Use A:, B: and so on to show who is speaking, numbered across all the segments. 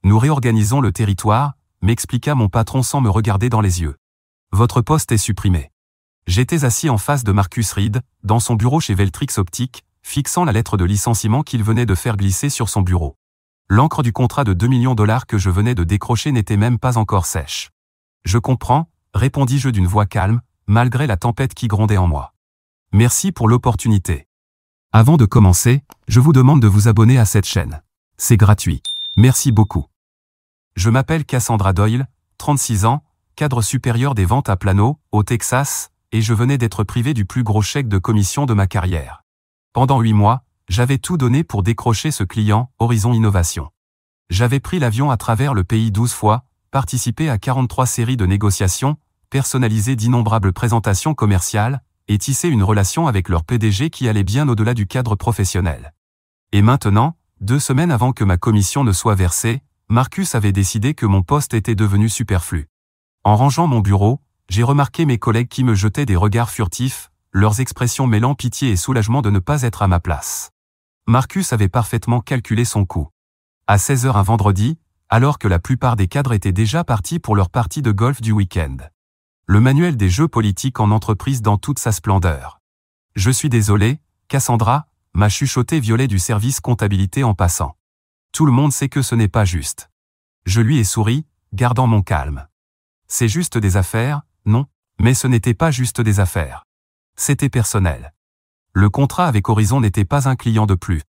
A: Nous réorganisons le territoire, m'expliqua mon patron sans me regarder dans les yeux. Votre poste est supprimé. J'étais assis en face de Marcus Reed, dans son bureau chez Veltrix Optique, fixant la lettre de licenciement qu'il venait de faire glisser sur son bureau. L'encre du contrat de 2 millions de dollars que je venais de décrocher n'était même pas encore sèche. Je comprends, répondis-je d'une voix calme, malgré la tempête qui grondait en moi. Merci pour l'opportunité. Avant de commencer, je vous demande de vous abonner à cette chaîne. C'est gratuit. Merci beaucoup. Je m'appelle Cassandra Doyle, 36 ans, cadre supérieur des ventes à Plano, au Texas, et je venais d'être privé du plus gros chèque de commission de ma carrière. Pendant 8 mois, j'avais tout donné pour décrocher ce client, Horizon Innovation. J'avais pris l'avion à travers le pays 12 fois, participé à 43 séries de négociations, personnalisé d'innombrables présentations commerciales, et tissé une relation avec leur PDG qui allait bien au-delà du cadre professionnel. Et maintenant, 2 semaines avant que ma commission ne soit versée, Marcus avait décidé que mon poste était devenu superflu. En rangeant mon bureau, j'ai remarqué mes collègues qui me jetaient des regards furtifs, leurs expressions mêlant pitié et soulagement de ne pas être à ma place. Marcus avait parfaitement calculé son coût. À 16h un vendredi, alors que la plupart des cadres étaient déjà partis pour leur partie de golf du week-end. Le manuel des jeux politiques en entreprise dans toute sa splendeur. Je suis désolé, Cassandra, m'a chuchoté Violet du service comptabilité en passant. Tout le monde sait que ce n'est pas juste. Je lui ai souri, gardant mon calme. C'est juste des affaires, non, mais ce n'était pas juste des affaires. C'était personnel. Le contrat avec Horizon n'était pas un client de plus.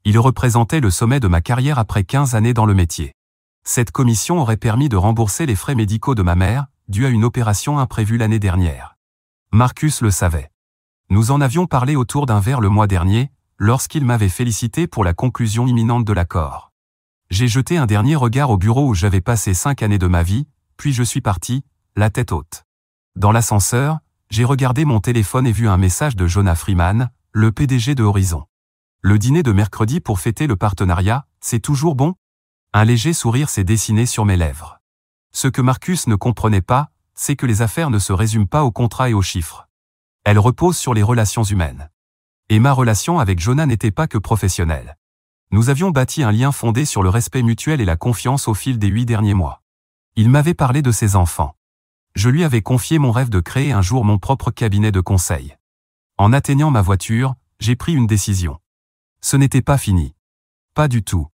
A: Il représentait le sommet de ma carrière après 15 années dans le métier. Cette commission aurait permis de rembourser les frais médicaux de ma mère, dus à une opération imprévue l'année dernière. Marcus le savait. Nous en avions parlé autour d'un verre le mois dernier, lorsqu'il m'avait félicité pour la conclusion imminente de l'accord. J'ai jeté un dernier regard au bureau où j'avais passé 5 années de ma vie, puis je suis parti, la tête haute. Dans l'ascenseur, j'ai regardé mon téléphone et vu un message de Jonah Freeman, le PDG de Horizon. Le dîner de mercredi pour fêter le partenariat, c'est toujours bon? Un léger sourire s'est dessiné sur mes lèvres. Ce que Marcus ne comprenait pas, c'est que les affaires ne se résument pas aux contrats et aux chiffres. Elles reposent sur les relations humaines. Et ma relation avec Jonah n'était pas que professionnelle. Nous avions bâti un lien fondé sur le respect mutuel et la confiance au fil des 8 derniers mois. Il m'avait parlé de ses enfants. Je lui avais confié mon rêve de créer un jour mon propre cabinet de conseil. En atteignant ma voiture, j'ai pris une décision. Ce n'était pas fini. Pas du tout.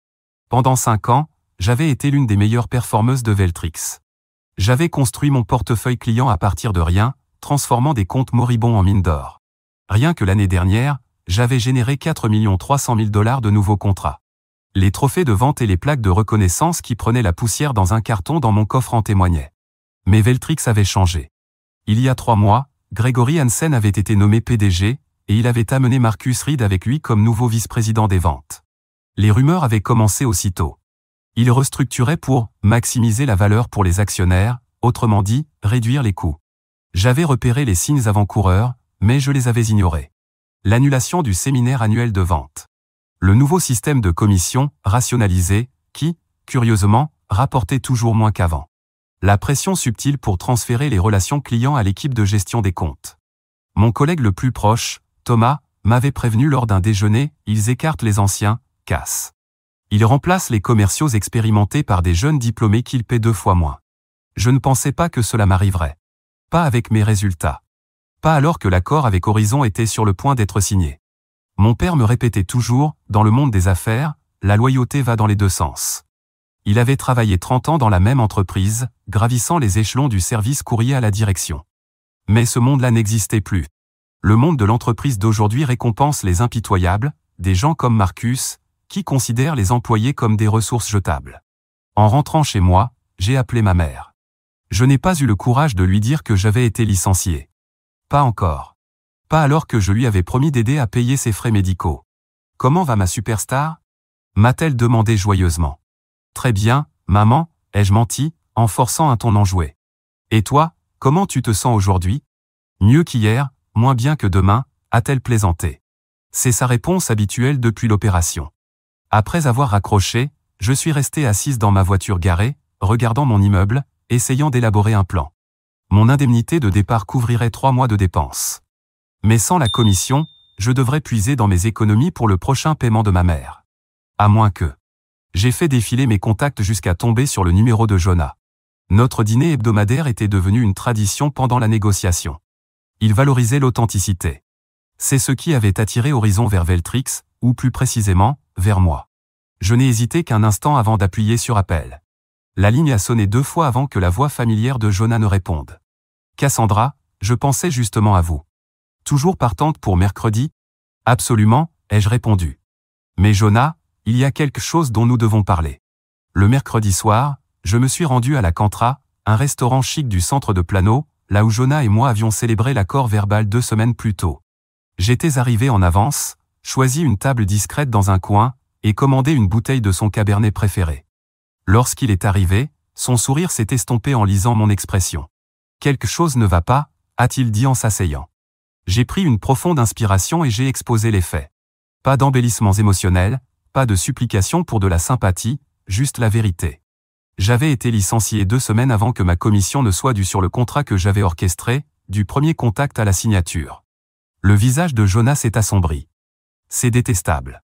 A: Pendant 5 ans, j'avais été l'une des meilleures performeuses de Veltrix. J'avais construit mon portefeuille client à partir de rien, transformant des comptes moribonds en mines d'or. Rien que l'année dernière, j'avais généré 4 300 000 $ de nouveaux contrats. Les trophées de vente et les plaques de reconnaissance qui prenaient la poussière dans un carton dans mon coffre en témoignaient. Mais Veltrix avait changé. Il y a 3 mois, Gregory Hansen avait été nommé PDG, et il avait amené Marcus Reed avec lui comme nouveau vice-président des ventes. Les rumeurs avaient commencé aussitôt. Il restructurait pour maximiser la valeur pour les actionnaires, autrement dit, réduire les coûts. J'avais repéré les signes avant-coureurs, mais je les avais ignorés. L'annulation du séminaire annuel de vente. Le nouveau système de commission, rationalisé, qui, curieusement, rapportait toujours moins qu'avant. La pression subtile pour transférer les relations clients à l'équipe de gestion des comptes. Mon collègue le plus proche, Thomas, m'avait prévenu lors d'un déjeuner, ils écartent les anciens, casse. Ils remplacent les commerciaux expérimentés par des jeunes diplômés qu'ils paient 2 fois moins. Je ne pensais pas que cela m'arriverait. Pas avec mes résultats. Pas alors que l'accord avec Horizon était sur le point d'être signé. Mon père me répétait toujours, dans le monde des affaires, la loyauté va dans les 2 sens. Il avait travaillé 30 ans dans la même entreprise, gravissant les échelons du service courrier à la direction. Mais ce monde-là n'existait plus. Le monde de l'entreprise d'aujourd'hui récompense les impitoyables, des gens comme Marcus, qui considèrent les employés comme des ressources jetables. En rentrant chez moi, j'ai appelé ma mère. Je n'ai pas eu le courage de lui dire que j'avais été licencié. Pas encore. Pas alors que je lui avais promis d'aider à payer ses frais médicaux. Comment va ma superstar? M'a-t-elle demandé joyeusement. Très bien, maman, ai-je menti, en forçant un ton enjoué. Et toi, comment tu te sens aujourd'hui? Mieux qu'hier, moins bien que demain, a-t-elle plaisanté. C'est sa réponse habituelle depuis l'opération. Après avoir raccroché, je suis resté assise dans ma voiture garée, regardant mon immeuble, essayant d'élaborer un plan. Mon indemnité de départ couvrirait 3 mois de dépenses. Mais sans la commission, je devrais puiser dans mes économies pour le prochain paiement de ma mère. À moins que... J'ai fait défiler mes contacts jusqu'à tomber sur le numéro de Jonah. Notre dîner hebdomadaire était devenu une tradition pendant la négociation. Il valorisait l'authenticité. C'est ce qui avait attiré Horizon vers Veltrix, ou plus précisément, vers moi. Je n'ai hésité qu'un instant avant d'appuyer sur appel. La ligne a sonné 2 fois avant que la voix familière de Jonah ne réponde. « Cassandra, je pensais justement à vous. Toujours partante pour mercredi ? » « Absolument, ai-je répondu. Mais Jonah, il y a quelque chose dont nous devons parler. Le mercredi soir, je me suis rendu à la Cantra, un restaurant chic du centre de Plano, là où Jonah et moi avions célébré l'accord verbal 2 semaines plus tôt. J'étais arrivé en avance, choisi une table discrète dans un coin, et commandé une bouteille de son cabernet préféré. Lorsqu'il est arrivé, son sourire s'est estompé en lisant mon expression. « Quelque chose ne va pas », a-t-il dit en s'asseyant. J'ai pris une profonde inspiration et j'ai exposé les faits. Pas d'embellissements émotionnels, pas de supplications pour de la sympathie, juste la vérité. J'avais été licencié 2 semaines avant que ma commission ne soit due sur le contrat que j'avais orchestré, du premier contact à la signature. Le visage de Jonah s'est assombri. C'est détestable.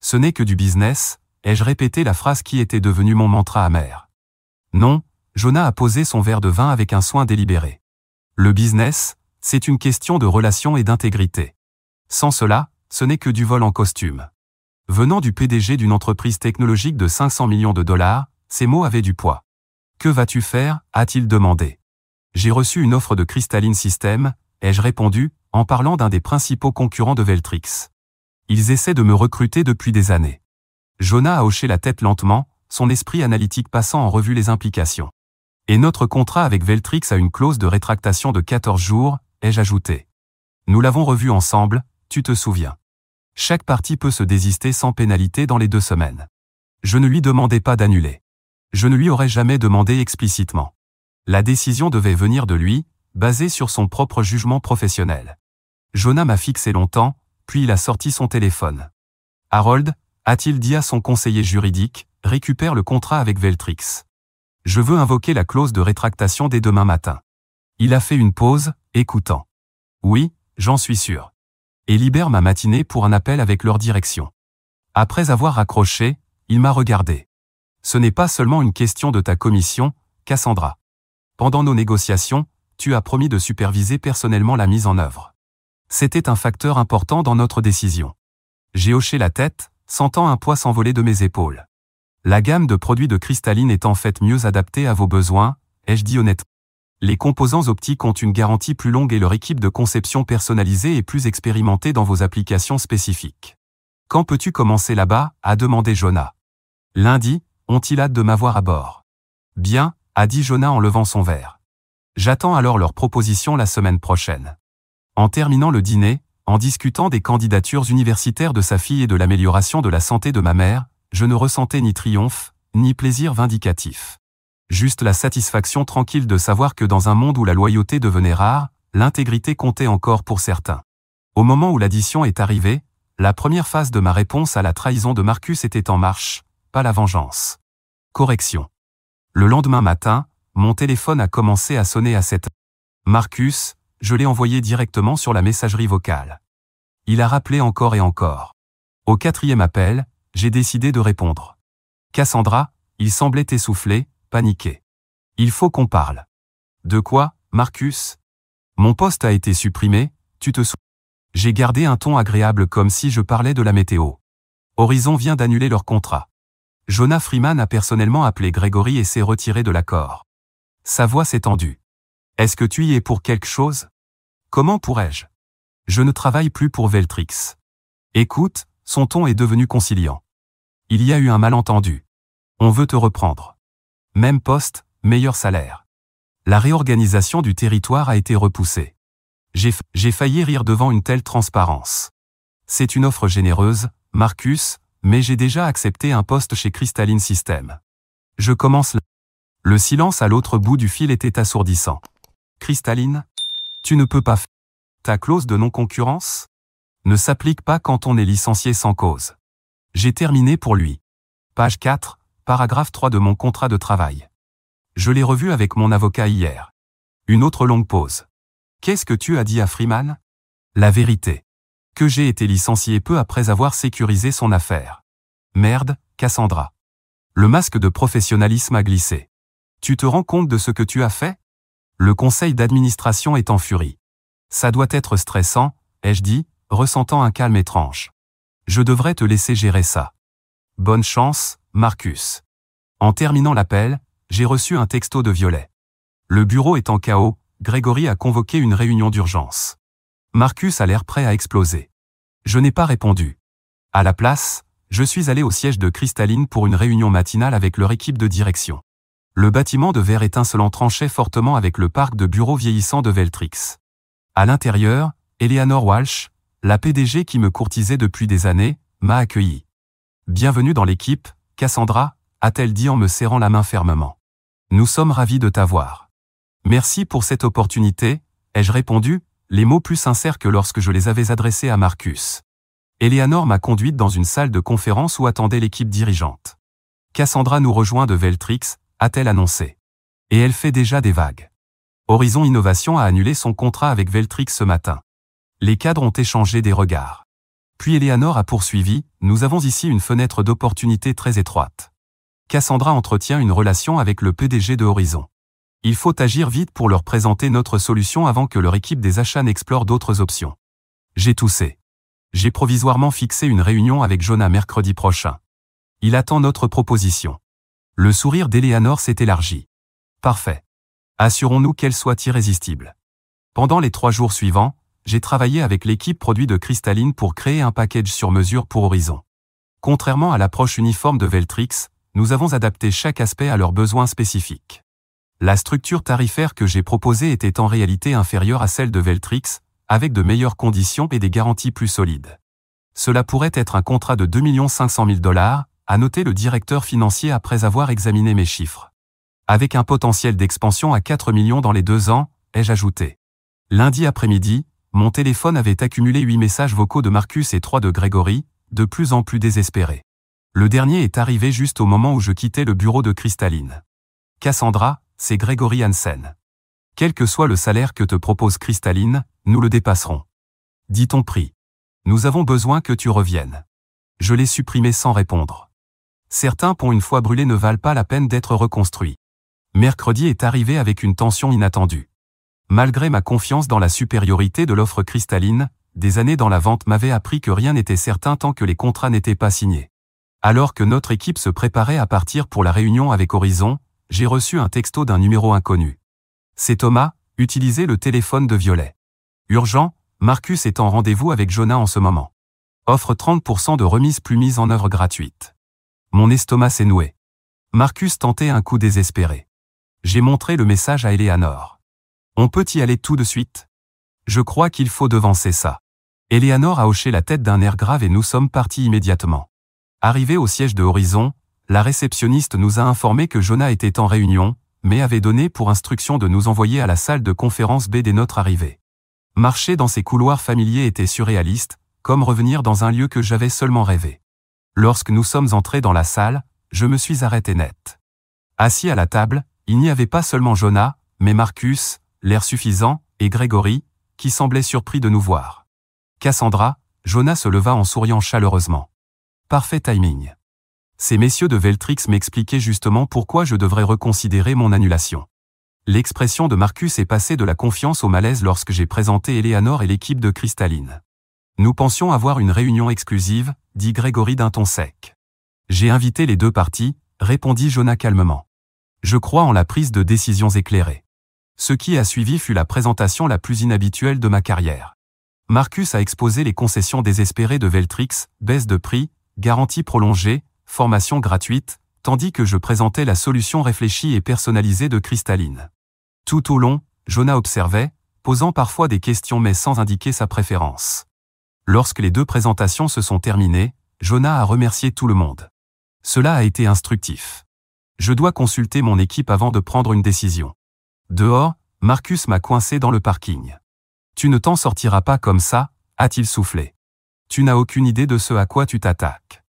A: Ce n'est que du business, ai-je répété la phrase qui était devenue mon mantra amer. Non, Jonah a posé son verre de vin avec un soin délibéré. Le business, c'est une question de relation et d'intégrité. Sans cela, ce n'est que du vol en costume. Venant du PDG d'une entreprise technologique de 500 millions de dollars, ces mots avaient du poids. « Que vas-tu faire » a-t-il demandé. J'ai reçu une offre de Crystalline Systems, ai-je répondu, en parlant d'un des principaux concurrents de Veltrix. Ils essaient de me recruter depuis des années. Jonah a hoché la tête lentement, son esprit analytique passant en revue les implications. Et notre contrat avec Veltrix a une clause de rétractation de 14 jours, ai-je ajouté. Nous l'avons revu ensemble, tu te souviens. Chaque partie peut se désister sans pénalité dans les 2 semaines. Je ne lui demandais pas d'annuler. Je ne lui aurais jamais demandé explicitement. La décision devait venir de lui, basée sur son propre jugement professionnel. Jonah m'a fixé longtemps, puis il a sorti son téléphone. « Harold » a-t-il dit à son conseiller juridique, récupère le contrat avec Veltrix. Je veux invoquer la clause de rétractation dès demain matin. Il a fait une pause, écoutant. Oui, j'en suis sûr. Et libère ma matinée pour un appel avec leur direction. Après avoir raccroché, il m'a regardé. Ce n'est pas seulement une question de ta commission, Cassandra. Pendant nos négociations, tu as promis de superviser personnellement la mise en œuvre. C'était un facteur important dans notre décision. J'ai hoché la tête, sentant un poids s'envoler de mes épaules. La gamme de produits de Crystalline est en fait mieux adaptée à vos besoins, ai-je dit honnêtement. Les composants optiques ont une garantie plus longue et leur équipe de conception personnalisée est plus expérimentée dans vos applications spécifiques. Quand peux-tu commencer là-bas, a demandé Jonah. Lundi, ont-ils hâte de m'avoir à bord? Bien, a dit Jonah en levant son verre. J'attends alors leur proposition la semaine prochaine. En terminant le dîner, en discutant des candidatures universitaires de sa fille et de l'amélioration de la santé de ma mère, je ne ressentais ni triomphe, ni plaisir vindicatif. Juste la satisfaction tranquille de savoir que dans un monde où la loyauté devenait rare, l'intégrité comptait encore pour certains. Au moment où l'addition est arrivée, la première phase de ma réponse à la trahison de Marcus était en marche, pas la vengeance. Correction. Le lendemain matin, mon téléphone a commencé à sonner à 7 heures. Marcus, je l'ai envoyé directement sur la messagerie vocale. Il a rappelé encore et encore. Au 4e appel, j'ai décidé de répondre. Cassandra, il semblait essoufflé, paniqué. Il faut qu'on parle. De quoi, Marcus? Mon poste a été supprimé, tu te souviens? J'ai gardé un ton agréable comme si je parlais de la météo. Horizon vient d'annuler leur contrat. Jonah Freeman a personnellement appelé Gregory et s'est retiré de l'accord. Sa voix s'est tendue. Est-ce que tu y es pour quelque chose? Comment pourrais-je? Je ne travaille plus pour Veltrix. Écoute, son ton est devenu conciliant. Il y a eu un malentendu. On veut te reprendre. Même poste, meilleur salaire. La réorganisation du territoire a été repoussée. J'ai failli rire devant une telle transparence. C'est une offre généreuse, Marcus, mais j'ai déjà accepté un poste chez Crystalline Systems. Je commence là. Le silence à l'autre bout du fil était assourdissant. Crystalline? Tu ne peux pas faire. Ta clause de non-concurrence ne s'applique pas quand on est licencié sans cause. J'ai terminé pour lui. Page 4, paragraphe 3 de mon contrat de travail. Je l'ai revu avec mon avocat hier. Une autre longue pause. Qu'est-ce que tu as dit à Freeman? La vérité. Que j'ai été licencié peu après avoir sécurisé son affaire. Merde, Cassandra. Le masque de professionnalisme a glissé. Tu te rends compte de ce que tu as fait? Le conseil d'administration est en furie. Ça doit être stressant, ai-je dit, ressentant un calme étrange. Je devrais te laisser gérer ça. Bonne chance, Marcus. En terminant l'appel, j'ai reçu un texto de Violet. Le bureau est en chaos, Grégory a convoqué une réunion d'urgence. Marcus a l'air prêt à exploser. Je n'ai pas répondu. À la place, je suis allé au siège de Cristalline pour une réunion matinale avec leur équipe de direction. Le bâtiment de verre étincelant tranchait fortement avec le parc de bureaux vieillissant de Veltrix. À l'intérieur, Eleanor Walsh, la PDG qui me courtisait depuis des années, m'a accueilli. « Bienvenue dans l'équipe, Cassandra », a-t-elle dit en me serrant la main fermement. « Nous sommes ravis de t'avoir. »« Merci pour cette opportunité », ai-je répondu, les mots plus sincères que lorsque je les avais adressés à Marcus. Eleanor m'a conduite dans une salle de conférence où attendait l'équipe dirigeante. « Cassandra nous rejoint de Veltrix », a-t-elle annoncé. Et elle fait déjà des vagues. Horizon Innovation a annulé son contrat avec Veltrix ce matin. Les cadres ont échangé des regards. Puis Eleanor a poursuivi, « Nous avons ici une fenêtre d'opportunité très étroite. Cassandra entretient une relation avec le PDG de Horizon. Il faut agir vite pour leur présenter notre solution avant que leur équipe des achats n'explore d'autres options. » J'ai toussé. J'ai provisoirement fixé une réunion avec Jonah mercredi prochain. Il attend notre proposition. Le sourire d'Eleanor s'est élargi. Parfait. Assurons-nous qu'elle soit irrésistible. Pendant les 3 jours suivants, j'ai travaillé avec l'équipe produit de Cristalline pour créer un package sur mesure pour Horizon. Contrairement à l'approche uniforme de Veltrix, nous avons adapté chaque aspect à leurs besoins spécifiques. La structure tarifaire que j'ai proposée était en réalité inférieure à celle de Veltrix, avec de meilleures conditions et des garanties plus solides. Cela pourrait être un contrat de 2 500 000 $, a noté le directeur financier après avoir examiné mes chiffres. Avec un potentiel d'expansion à 4 millions dans les 2 ans, ai-je ajouté. Lundi après-midi, mon téléphone avait accumulé 8 messages vocaux de Marcus et 3 de Grégory, de plus en plus désespérés. Le dernier est arrivé juste au moment où je quittais le bureau de Cristalline. « Cassandra, c'est Grégory Hansen. Quel que soit le salaire que te propose Cristalline, nous le dépasserons. Dis ton prix. Nous avons besoin que tu reviennes. » Je l'ai supprimé sans répondre. Certains ponts une fois brûlés ne valent pas la peine d'être reconstruits. Mercredi est arrivé avec une tension inattendue. Malgré ma confiance dans la supériorité de l'offre Cristalline, des années dans la vente m'avaient appris que rien n'était certain tant que les contrats n'étaient pas signés. Alors que notre équipe se préparait à partir pour la réunion avec Horizon, j'ai reçu un texto d'un numéro inconnu. C'est Thomas, utilisez le téléphone de Violet. Urgent, Marcus est en rendez-vous avec Jonah en ce moment. Offre 30% de remise plus mise en œuvre gratuite. Mon estomac s'est noué. Marcus tentait un coup désespéré. J'ai montré le message à Eleanor. On peut y aller tout de suite? Je crois qu'il faut devancer ça. Eleanor a hoché la tête d'un air grave et nous sommes partis immédiatement. Arrivé au siège de Horizon, la réceptionniste nous a informé que Jonah était en réunion, mais avait donné pour instruction de nous envoyer à la salle de conférence B dès notre arrivée. Marcher dans ces couloirs familiers était surréaliste, comme revenir dans un lieu que j'avais seulement rêvé. Lorsque nous sommes entrés dans la salle, je me suis arrêté net. Assis à la table, il n'y avait pas seulement Jonah, mais Marcus, l'air suffisant, et Grégory, qui semblait surpris de nous voir. Cassandra, Jonah se leva en souriant chaleureusement. Parfait timing. Ces messieurs de Veltrix m'expliquaient justement pourquoi je devrais reconsidérer mon annulation. L'expression de Marcus est passée de la confiance au malaise lorsque j'ai présenté Eleanor et l'équipe de Cristalline. Nous pensions avoir une réunion exclusive, dit Grégory d'un ton sec. J'ai invité les 2 parties, répondit Jonah calmement. Je crois en la prise de décisions éclairées. Ce qui a suivi fut la présentation la plus inhabituelle de ma carrière. Marcus a exposé les concessions désespérées de Veltrix, baisse de prix, garantie prolongée, formation gratuite, tandis que je présentais la solution réfléchie et personnalisée de Cristalline. Tout au long, Jonah observait, posant parfois des questions mais sans indiquer sa préférence. Lorsque les 2 présentations se sont terminées, Jonah a remercié tout le monde. Cela a été instructif. Je dois consulter mon équipe avant de prendre une décision. Dehors, Marcus m'a coincé dans le parking. Tu ne t'en sortiras pas comme ça, a-t-il soufflé. Tu n'as aucune idée de ce à quoi tu t'attaques.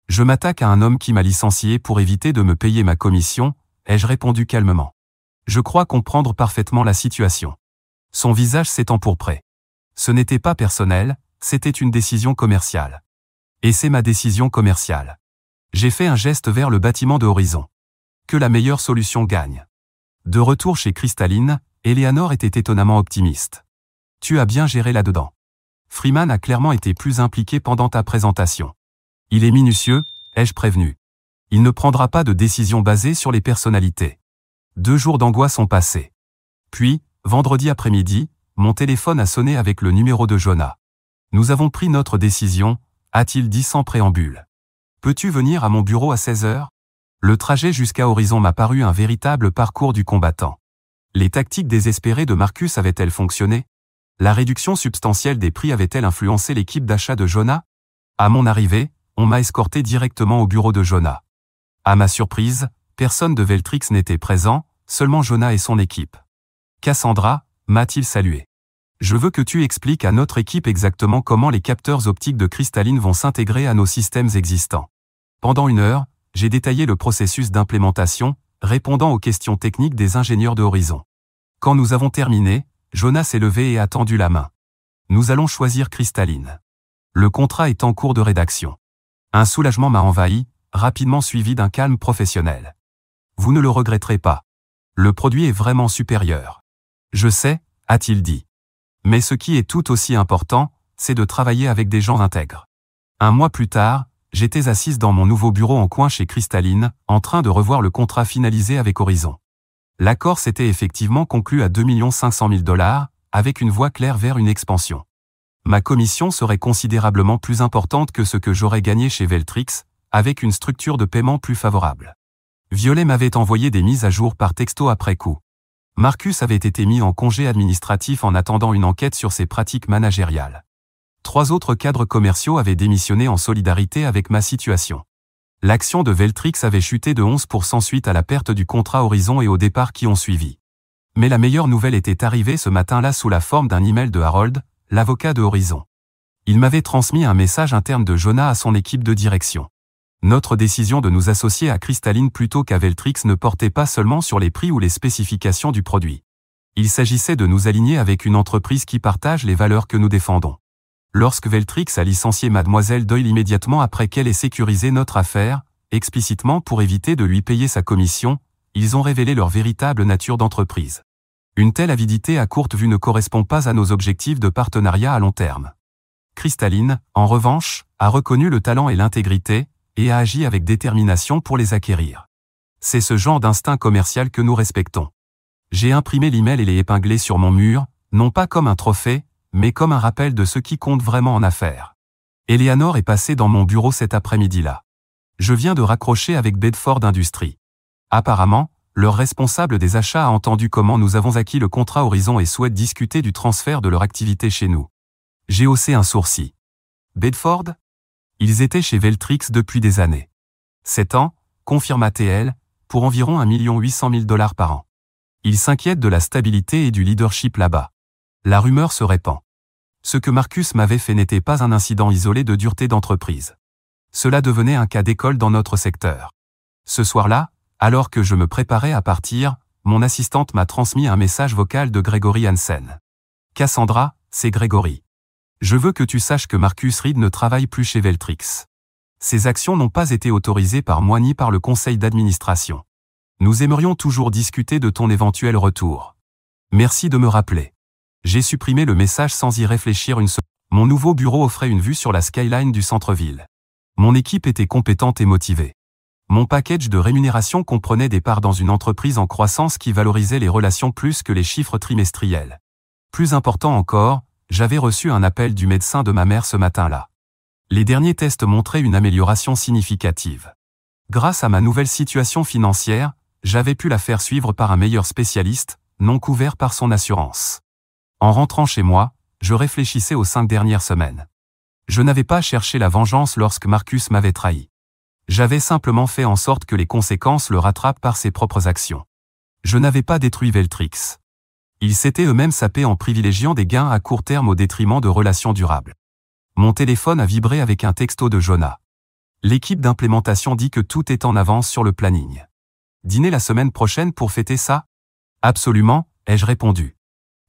A: Je m'attaque à un homme qui m'a licencié pour éviter de me payer ma commission, ai-je répondu calmement. Je crois comprendre parfaitement la situation. Son visage s'est empourpré. Ce n'était pas personnel, c'était une décision commerciale. Et c'est ma décision commerciale. J'ai fait un geste vers le bâtiment de Horizon. Que la meilleure solution gagne. De retour chez Cristalline, Eleanor était étonnamment optimiste. Tu as bien géré là-dedans. Freeman a clairement été plus impliqué pendant ta présentation. Il est minutieux, ai-je prévenu. Il ne prendra pas de décision basée sur les personnalités. 2 jours d'angoisse ont passé. Puis, vendredi après-midi, mon téléphone a sonné avec le numéro de Jonah. Nous avons pris notre décision, a-t-il dit sans préambule. Peux-tu venir à mon bureau à 16 heures? Le trajet jusqu'à Horizon m'a paru un véritable parcours du combattant. Les tactiques désespérées de Marcus avaient-elles fonctionné? La réduction substantielle des prix avait-elle influencé l'équipe d'achat de Jonah? À mon arrivée, on m'a escorté directement au bureau de Jonah. À ma surprise, personne de Veltrix n'était présent, seulement Jonah et son équipe. Cassandra, m'a-t-il salué. Je veux que tu expliques à notre équipe exactement comment les capteurs optiques de Cristalline vont s'intégrer à nos systèmes existants. Pendant 1 heure, j'ai détaillé le processus d'implémentation, répondant aux questions techniques des ingénieurs de Horizon. Quand nous avons terminé, Jonah s'est levé et a tendu la main. Nous allons choisir Cristalline. Le contrat est en cours de rédaction. Un soulagement m'a envahi, rapidement suivi d'un calme professionnel. Vous ne le regretterez pas. Le produit est vraiment supérieur. Je sais, a-t-il dit. Mais ce qui est tout aussi important, c'est de travailler avec des gens intègres. 1 mois plus tard, j'étais assise dans mon nouveau bureau en coin chez Cristalline, en train de revoir le contrat finalisé avec Horizon. L'accord s'était effectivement conclu à 2 500 000 $, avec une voie claire vers une expansion. Ma commission serait considérablement plus importante que ce que j'aurais gagné chez Veltrix, avec une structure de paiement plus favorable. Violet m'avait envoyé des mises à jour par texto après coup. Marcus avait été mis en congé administratif en attendant une enquête sur ses pratiques managériales. 3 autres cadres commerciaux avaient démissionné en solidarité avec ma situation. L'action de Veltrix avait chuté de 11% suite à la perte du contrat Horizon et aux départs qui ont suivi. Mais la meilleure nouvelle était arrivée ce matin-là sous la forme d'un email de Harold, l'avocat de Horizon. Il m'avait transmis un message interne de Jonah à son équipe de direction. Notre décision de nous associer à Cristalline plutôt qu'à Veltrix ne portait pas seulement sur les prix ou les spécifications du produit. Il s'agissait de nous aligner avec une entreprise qui partage les valeurs que nous défendons. Lorsque Veltrix a licencié Mademoiselle Doyle immédiatement après qu'elle ait sécurisé notre affaire, explicitement pour éviter de lui payer sa commission, ils ont révélé leur véritable nature d'entreprise. Une telle avidité à courte vue ne correspond pas à nos objectifs de partenariat à long terme. Cristalline, en revanche, a reconnu le talent et l'intégrité, et a agi avec détermination pour les acquérir. C'est ce genre d'instinct commercial que nous respectons. J'ai imprimé l'email et l'ai épinglé sur mon mur, non pas comme un trophée, mais comme un rappel de ce qui compte vraiment en affaires. Eleanor est passée dans mon bureau cet après-midi-là. Je viens de raccrocher avec Bedford Industries. Apparemment, leur responsable des achats a entendu comment nous avons acquis le contrat Horizon et souhaite discuter du transfert de leur activité chez nous. J'ai haussé un sourcil. Bedford? Ils étaient chez Veltrix depuis des années. 7 ans, confirma TL, pour environ 1 800 000 $ par an. Ils s'inquiètent de la stabilité et du leadership là-bas. La rumeur se répand. Ce que Marcus m'avait fait n'était pas un incident isolé de dureté d'entreprise. Cela devenait un cas d'école dans notre secteur. Ce soir-là, alors que je me préparais à partir, mon assistante m'a transmis un message vocal de Gregory Hansen. Cassandra, c'est Gregory. Je veux que tu saches que Marcus Reed ne travaille plus chez Veltrix. Ses actions n'ont pas été autorisées par moi ni par le conseil d'administration. Nous aimerions toujours discuter de ton éventuel retour. Merci de me rappeler. J'ai supprimé le message sans y réfléchir une seconde. Mon nouveau bureau offrait une vue sur la skyline du centre-ville. Mon équipe était compétente et motivée. Mon package de rémunération comprenait des parts dans une entreprise en croissance qui valorisait les relations plus que les chiffres trimestriels. Plus important encore, j'avais reçu un appel du médecin de ma mère ce matin-là. Les derniers tests montraient une amélioration significative. Grâce à ma nouvelle situation financière, j'avais pu la faire suivre par un meilleur spécialiste, non couvert par son assurance. En rentrant chez moi, je réfléchissais aux 5 dernières semaines. Je n'avais pas cherché la vengeance lorsque Marcus m'avait trahi. J'avais simplement fait en sorte que les conséquences le rattrapent par ses propres actions. Je n'avais pas détruit Veltrix. Ils s'étaient eux-mêmes sapés en privilégiant des gains à court terme au détriment de relations durables. Mon téléphone a vibré avec un texto de Jonah. L'équipe d'implémentation dit que tout est en avance sur le planning. Dîner la semaine prochaine pour fêter ça? Absolument, ai-je répondu.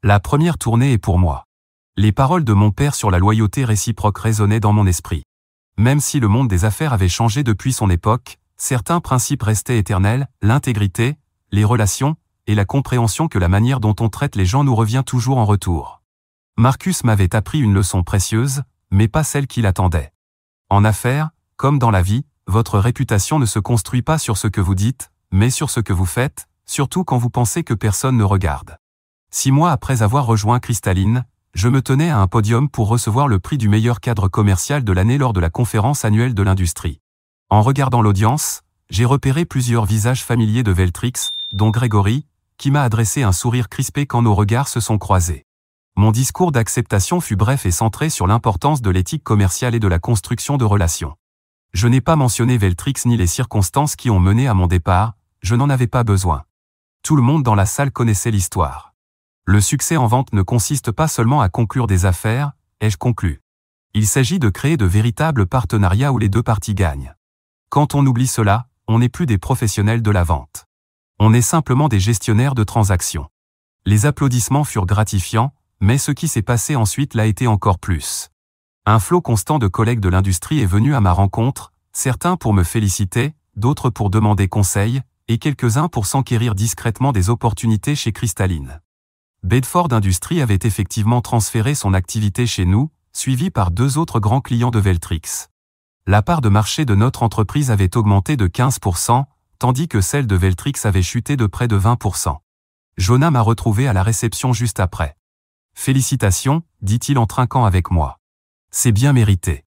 A: La première tournée est pour moi. Les paroles de mon père sur la loyauté réciproque résonnaient dans mon esprit. Même si le monde des affaires avait changé depuis son époque, certains principes restaient éternels, l'intégrité, les relations, et la compréhension que la manière dont on traite les gens nous revient toujours en retour. Marcus m'avait appris une leçon précieuse, mais pas celle qu'il attendait. En affaires, comme dans la vie, votre réputation ne se construit pas sur ce que vous dites, mais sur ce que vous faites, surtout quand vous pensez que personne ne regarde. 6 mois après avoir rejoint Cristalline, je me tenais à un podium pour recevoir le prix du meilleur cadre commercial de l'année lors de la conférence annuelle de l'industrie. En regardant l'audience, j'ai repéré plusieurs visages familiers de Veltrix, dont Grégory, qui m'a adressé un sourire crispé quand nos regards se sont croisés. Mon discours d'acceptation fut bref et centré sur l'importance de l'éthique commerciale et de la construction de relations. Je n'ai pas mentionné Veltrix ni les circonstances qui ont mené à mon départ, je n'en avais pas besoin. Tout le monde dans la salle connaissait l'histoire. Le succès en vente ne consiste pas seulement à conclure des affaires, ai-je conclu. Il s'agit de créer de véritables partenariats où les deux parties gagnent. Quand on oublie cela, on n'est plus des professionnels de la vente. On est simplement des gestionnaires de transactions. Les applaudissements furent gratifiants, mais ce qui s'est passé ensuite l'a été encore plus. Un flot constant de collègues de l'industrie est venu à ma rencontre, certains pour me féliciter, d'autres pour demander conseil, et quelques-uns pour s'enquérir discrètement des opportunités chez Cristalline. Bedford Industries avait effectivement transféré son activité chez nous, suivi par 2 autres grands clients de Veltrix. La part de marché de notre entreprise avait augmenté de 15%, tandis que celle de Veltrix avait chuté de près de 20%. Jonah m'a retrouvé à la réception juste après. « Félicitations », dit-il en trinquant avec moi. « C'est bien mérité. »«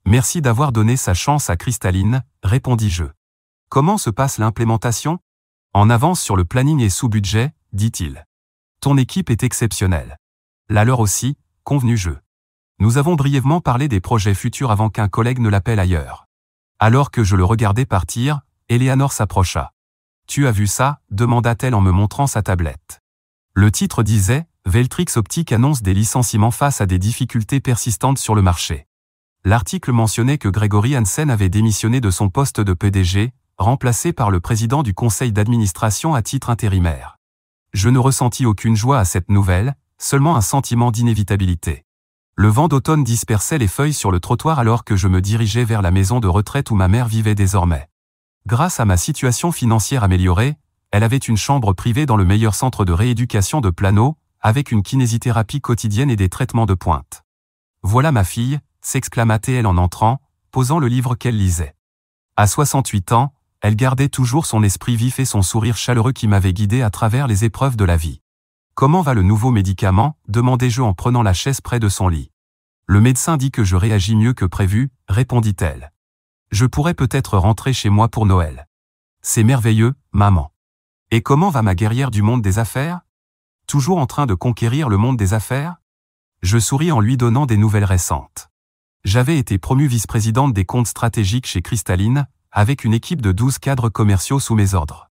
A: Merci d'avoir donné sa chance à Cristalline », répondis-je. « Comment se passe l'implémentation ? » ?»« En avance sur le planning et sous budget, » dit-il. « Ton équipe est exceptionnelle. La leur aussi, convenu-je. Nous avons brièvement parlé des projets futurs avant qu'un collègue ne l'appelle ailleurs. Alors que je le regardais partir, Eleanor s'approcha. « Tu as vu ça ?» demanda-t-elle en me montrant sa tablette. Le titre disait « Veltrix Optique annonce des licenciements face à des difficultés persistantes sur le marché ». L'article mentionnait que Grégory Hansen avait démissionné de son poste de PDG, remplacé par le président du conseil d'administration à titre intérimaire. Je ne ressentis aucune joie à cette nouvelle, seulement un sentiment d'inévitabilité. Le vent d'automne dispersait les feuilles sur le trottoir alors que je me dirigeais vers la maison de retraite où ma mère vivait désormais. Grâce à ma situation financière améliorée, elle avait une chambre privée dans le meilleur centre de rééducation de Plano, avec une kinésithérapie quotidienne et des traitements de pointe. « Voilà ma fille », s'exclama-t-elle en entrant, posant le livre qu'elle lisait. À 68 ans, elle gardait toujours son esprit vif et son sourire chaleureux qui m'avait guidé à travers les épreuves de la vie. « Comment va le nouveau médicament ?» demandai-je en prenant la chaise près de son lit. « Le médecin dit que je réagis mieux que prévu », répondit-elle. « Je pourrais peut-être rentrer chez moi pour Noël. »« C'est merveilleux, maman. »« Et comment va ma guerrière du monde des affaires ? Toujours en train de conquérir le monde des affaires ?» Je souris en lui donnant des nouvelles récentes. J'avais été promue vice-présidente des comptes stratégiques chez Cristalline, avec une équipe de 12 cadres commerciaux sous mes ordres.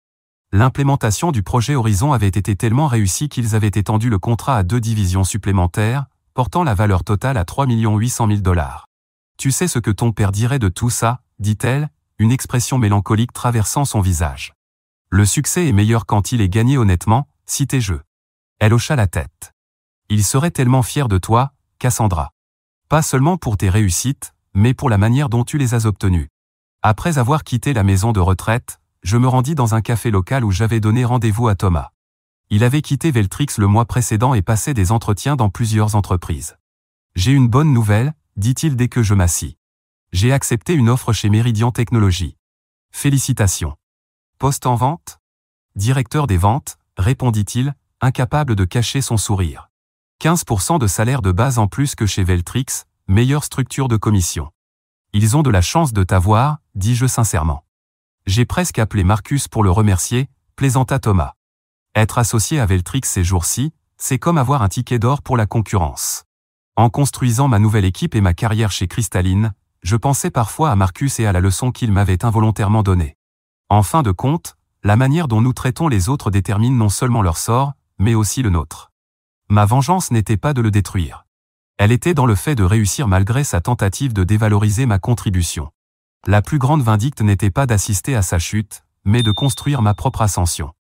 A: L'implémentation du projet Horizon avait été tellement réussie qu'ils avaient étendu le contrat à 2 divisions supplémentaires, portant la valeur totale à 3 800 000 $. « Tu sais ce que ton père dirait de tout ça ?» dit-elle, une expression mélancolique traversant son visage. « Le succès est meilleur quand il est gagné honnêtement, citai-je. Elle hocha la tête. « Il serait tellement fier de toi, Cassandra. Pas seulement pour tes réussites, mais pour la manière dont tu les as obtenues. » Après avoir quitté la maison de retraite, je me rendis dans un café local où j'avais donné rendez-vous à Thomas. Il avait quitté Veltrix le mois précédent et passait des entretiens dans plusieurs entreprises. « J'ai une bonne nouvelle », dit-il dès que je m'assis. « J'ai accepté une offre chez Meridian Technologies. Félicitations. »« Poste en vente ?»« Directeur des ventes », répondit-il, incapable de cacher son sourire. 15% de salaire de base en plus que chez Veltrix, meilleure structure de commission. Ils ont de la chance de t'avoir, dis-je sincèrement. J'ai presque appelé Marcus pour le remercier, plaisanta Thomas. Être associé à Veltrix ces jours-ci, c'est comme avoir un ticket d'or pour la concurrence. En construisant ma nouvelle équipe et ma carrière chez Cristalline, je pensais parfois à Marcus et à la leçon qu'il m'avait involontairement donnée. En fin de compte, la manière dont nous traitons les autres détermine non seulement leur sort, mais aussi le nôtre. Ma vengeance n'était pas de le détruire. Elle était dans le fait de réussir malgré sa tentative de dévaloriser ma contribution. La plus grande vindicte n'était pas d'assister à sa chute, mais de construire ma propre ascension.